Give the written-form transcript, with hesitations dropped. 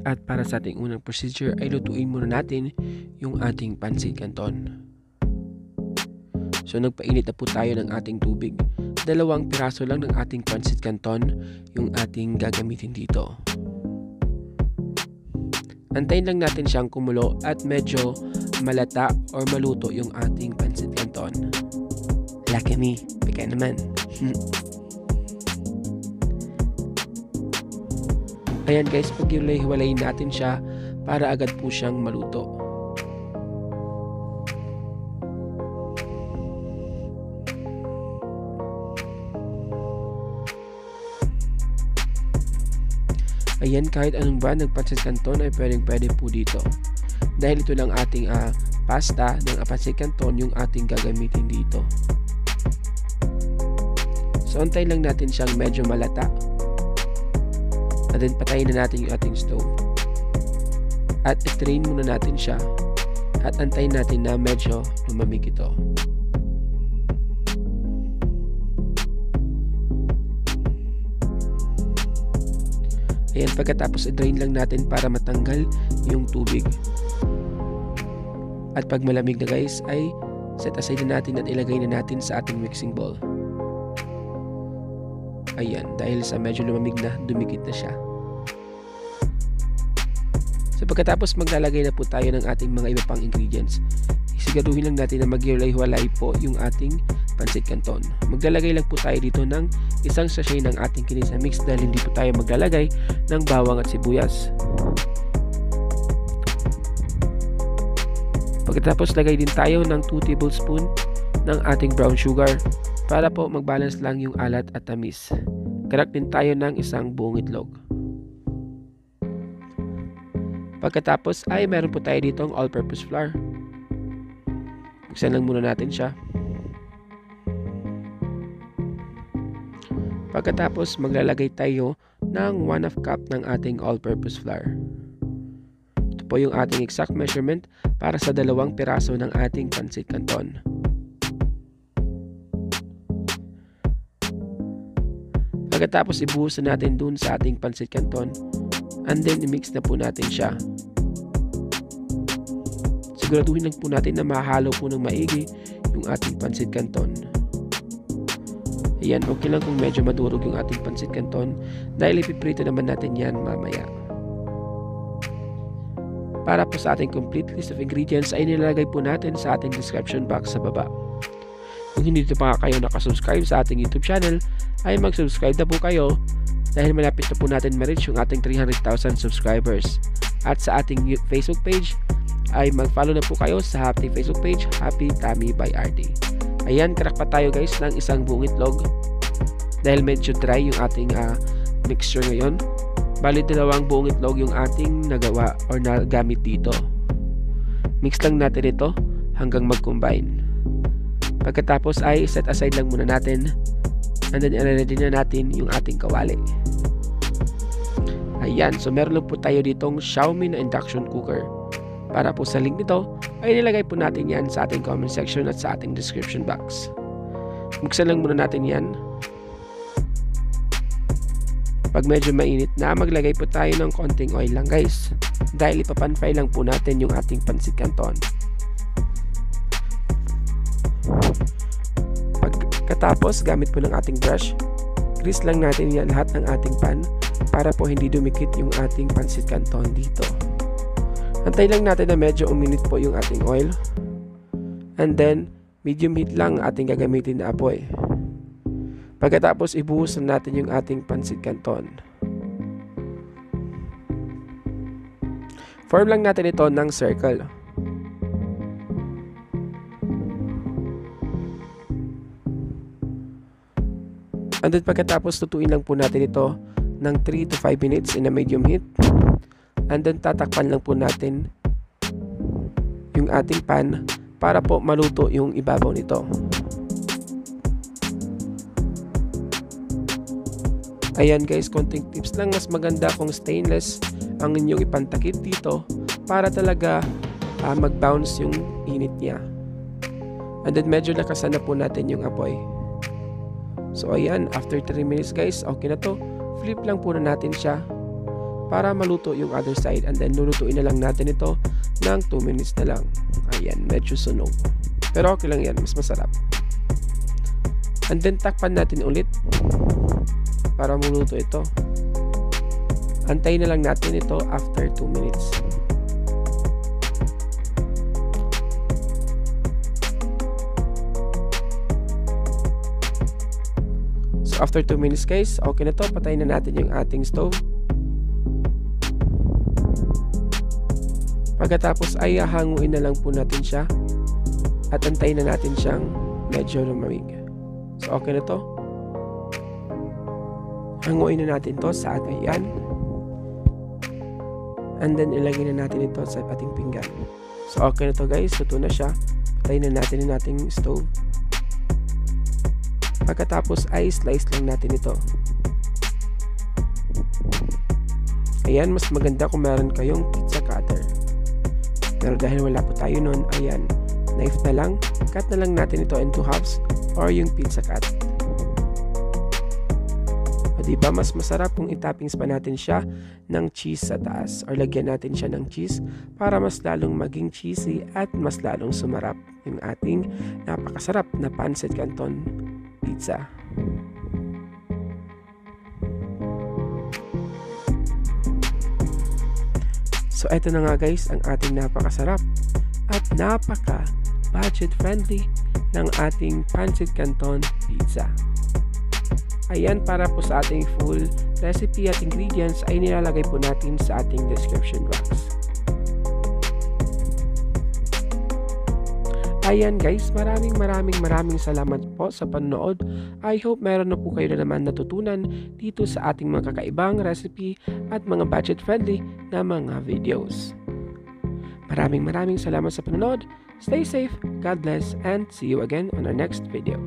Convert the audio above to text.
At para sa ating unang procedure ay lutuin muna natin yung ating pancit canton. So nagpainit na po tayo ng ating tubig. 2 piraso lang ng ating pancit canton yung ating gagamitin dito. Antayin lang natin siyang kumulo at medyo malata or maluto yung ating pancit canton. Lucky me, bigay naman. Ayan guys, pag-hiwalay natin siya para agad po siyang maluto. Ayan, kahit anong brand ng pancit canton ay pwede po dito. Dahil ito lang ating pasta ng pancit canton yung ating gagamitin dito. So antayin lang natin siyang medyo malata. At then patayin na natin yung ating stove. At i-strain muna natin siya. At antayin natin na medyo lumamig ito. Ayan, pagkatapos i-drain lang natin para matanggal yung tubig. At pag malamig na guys ay set aside na natin at ilagay na natin sa ating mixing bowl. Ayan, dahil sa medyo lumamig na, dumikit na siya. So pagkatapos maglalagay na po tayo ng ating mga iba pang ingredients. Siguraduhin lang natin na maghiwalay-hiwalay po yung ating pancit canton. Maglalagay lang po tayo dito ng isang sachet ng ating kinisa mix dahil hindi po tayo maglalagay ng bawang at sibuyas. Pagkatapos lagay din tayo ng 2 tablespoon ng ating brown sugar para po magbalance lang yung alat at tamis. Crack din tayo ng isang buong itlog. Pagkatapos ay meron po tayo ditong all-purpose flour. Buksan lang muna natin siya. Pagkatapos maglalagay tayo ng 1/2 cup ng ating all-purpose flour. Ito po yung ating exact measurement para sa 2 piraso ng ating pancit canton. Pagkatapos ibuhos na natin dun sa ating pancit canton and then i-mix na po natin siya. Siguraduhin lang po natin na mahalo po ng maigi yung ating pancit canton. Ayan, okay lang kung medyo madurog yung ating pancit canton dahil ipiprito naman natin yan mamaya. Para po sa ating complete list of ingredients ay nilalagay po natin sa ating description box sa baba. Kung hindi pa kayo nakasubscribe sa ating YouTube channel, ay mag-subscribe na po kayo dahil malapit na po natin ma-reach yung ating 300,000 subscribers. At sa ating Facebook page, ay mag-follow na po kayo sa ating Facebook page, Happy Tummy by RD. Ayan, crack pa tayo guys ng isang buong itlog dahil medyo dry yung ating mixture ngayon. Bali 2 buong itlog yung ating nagawa or nagamit dito. Mix lang natin ito hanggang mag-combine. Pagkatapos ay set aside lang muna natin and then i-ready na natin yung ating kawali. Ayan, so meron lang po tayo ditong Xiaomi na induction cooker. Para po sa link nito ay nilagay po natin yan sa ating comment section at sa ating description box. Buksan lang muna natin yan. Pag medyo mainit na, maglagay po tayo ng konting oil lang guys dahil ipapanfry lang po natin yung ating pancit canton. Pagkatapos, gamit po ng ating brush, grease lang natin yan lahat ng ating pan para po hindi dumikit yung ating pancit canton dito. Antay lang natin na medyo uminit po yung ating oil and then medium heat lang ating gagamitin na apoy. Pagkatapos ibuhos natin yung ating pancit canton. Form lang natin ito ng circle. And then pagkatapos tutuin lang po natin ito ng 3 to 5 minutes in a medium heat. And then tatakpan lang po natin yung ating pan para po maluto yung ibabaw nito. Ayan guys, konting tips lang, mas maganda kung stainless ang inyong ipantakip dito para talaga mag-bounce yung init niya. And then medyo lakasan na po natin yung apoy. So ayan, after 3 minutes guys, okay na to. Flip lang po na natin siya para maluto yung other side, and then lulutuin na lang natin ito ng 2 minutes na lang. Ayan, medyo sunog. Pero okay lang yan, mas masarap. And then takpan natin ulit para maluto ito. Antayin na lang natin ito after 2 minutes. So after 2 minutes guys, okay na to. Patayin na natin yung ating stove. Pagkatapos ay hanguin na lang po natin siya at antayin na natin siyang medyo lumamig. So okay na to. Hanguin na natin to sa ating yan. And then ilagay na natin ito sa ating pinggan. So okay na to guys, luto na siya. Patayin na natin yung ating stove. Pagkatapos ay slice lang natin ito. Ayan, mas maganda kung meron kayong pizza cutter. Pero dahil wala po tayo nun, ayan, knife na lang, cut na lang natin ito into halves or yung pizza cut. O diba, mas masarap kung itoppings pa natin siya ng cheese sa taas or lagyan natin siya ng cheese para mas lalong maging cheesy at mas lalong sumarap yung ating napakasarap na pancit canton pizza. So eto na nga guys ang ating napakasarap at napaka budget friendly ng ating pancit canton pizza. Ayan, para po sa ating full recipe at ingredients ay nilalagay po natin sa ating description box. Ayan guys, maraming salamat po sa panonood. I hope meron na po kayo na naman natutunan dito sa ating mga kakaibang recipe at mga budget friendly na mga videos. Maraming salamat sa panonood. Stay safe, God bless, and see you again on our next video.